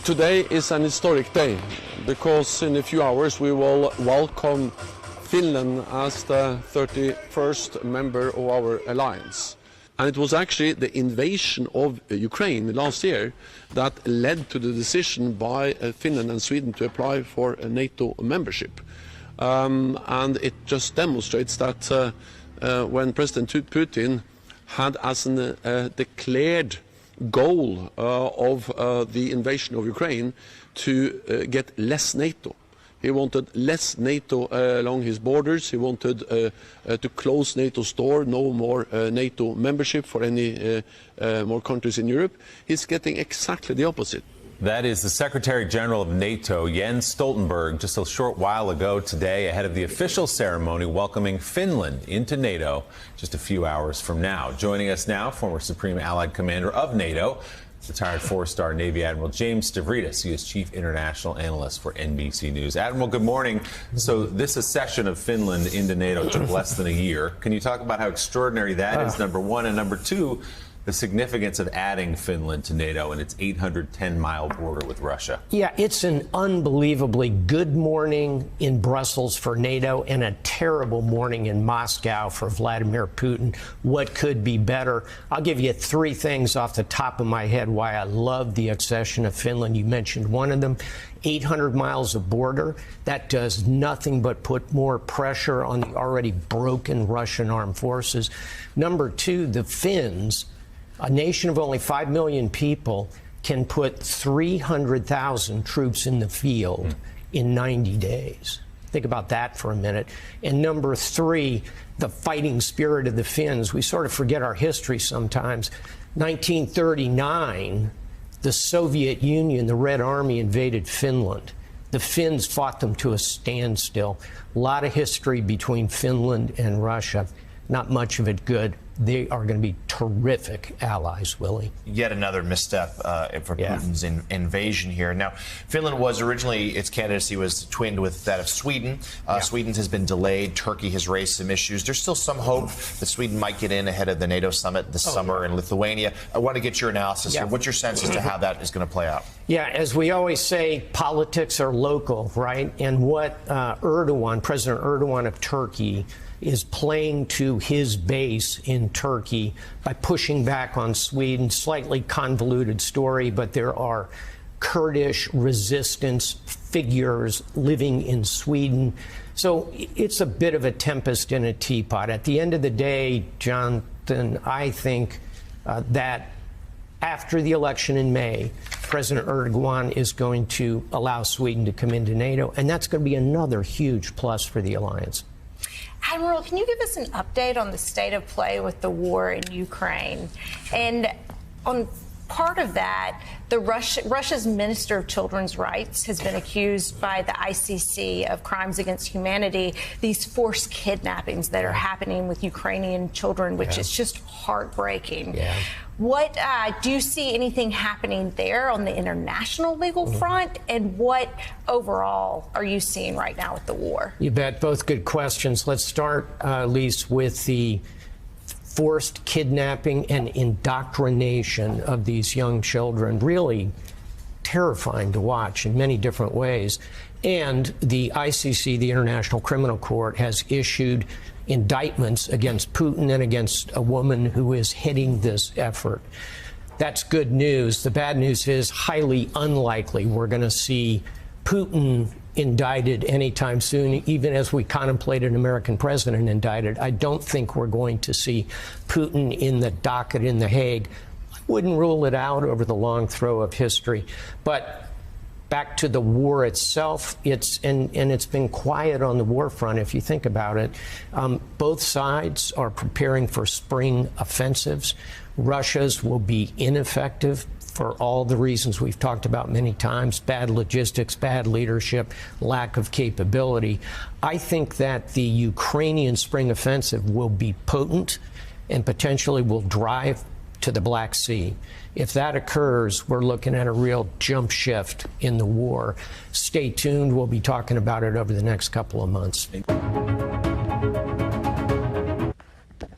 Today is an historic day because in a few hours we will welcome Finland as the 31st member of our alliance. And it was actually the invasion of Ukraine last year that led to the decision by Finland and Sweden to apply for a NATO membership. And it just demonstrates that when President Putin had as a declared goal of the invasion of Ukraine to get less NATO. He wanted less NATO along his borders. He wanted to close NATO's door, no more NATO membership for any more countries in Europe. He's getting exactly the opposite. That is the Secretary General of NATO, Jens Stoltenberg, just a short while ago today, ahead of the official ceremony welcoming Finland into NATO just a few hours from now. Joining us now, former Supreme Allied Commander of NATO, retired four-star Navy Admiral James Stavridis. He is Chief International Analyst for NBC News. Admiral, good morning. So this accession of Finland into NATO took less than a year. Can you talk about how extraordinary that is, number one, and number two, the significance of adding Finland to NATO and its 810-mile border with Russia? Yeah, it's an unbelievably good morning in Brussels for NATO and a terrible morning in Moscow for Vladimir Putin. What could be better? I'll give you three things off the top of my head why I love the accession of Finland. You mentioned one of them. 800 miles of border. That does nothing but put more pressure on the already broken Russian armed forces. Number two, the Finns, a nation of only 5 million people, can put 300,000 troops in the field in 90 days. Think about that for a minute. And number three, the fighting spirit of the Finns. We sort of forget our history sometimes. 1939, the Soviet Union, the Red Army, invaded Finland. The Finns fought them to a standstill. A lot of history between Finland and Russia. Not much of it good. They are going to be terrific allies, Willie. Yet another misstep for Putin's invasion here. Now, Finland was originally, its candidacy was twinned with that of Sweden. Sweden's has been delayed. Turkey has raised some issues. There's still some hope that Sweden might get in ahead of the NATO summit this summer in Lithuania. I want to get your analysis here. What's your sense as to how that is going to play out? Yeah, as we always say, politics are local, right? And what President Erdogan of Turkey, is playing to his base in Turkey by pushing back on Sweden. Slightly convoluted story, but there are Kurdish resistance figures living in Sweden. So it's a bit of a tempest in a teapot. At the end of the day, Jonathan, I think that after the election in May, President Erdogan is going to allow Sweden to come into NATO, and that's going to be another huge plus for the alliance. Admiral, can you give us an update on the state of play with the war in Ukraine? And on part of that, Russia's Minister of Children's Rights has been accused by the ICC of crimes against humanity, these forced kidnappings that are happening with Ukrainian children, which is just heartbreaking. What do you see anything happening there on the international legal front? And what overall are you seeing right now with the war? You bet. Both good questions. Let's start, Lise, with the forced kidnapping and indoctrination of these young children. Really terrifying to watch in many different ways. And the ICC, the International Criminal Court, has issued indictments against Putin and against a woman who is heading this effort. That's good news. The bad news is highly unlikely we're going to see Putin indicted anytime soon, even as we contemplate an American president indicted. I don't think we're going to see Putin in the docket in The Hague. I wouldn't rule it out over the long throw of history. But back to the war itself, it's been quiet on the war front, if you think about it. Both sides are preparing for spring offensives. Russia's will be ineffective for all the reasons we've talked about many times: bad logistics, bad leadership, lack of capability. I think that the Ukrainian spring offensive will be potent and potentially will drive to the Black Sea. If that occurs, we're looking at a real jump shift in the war. Stay tuned. We'll be talking about it over the next couple of months.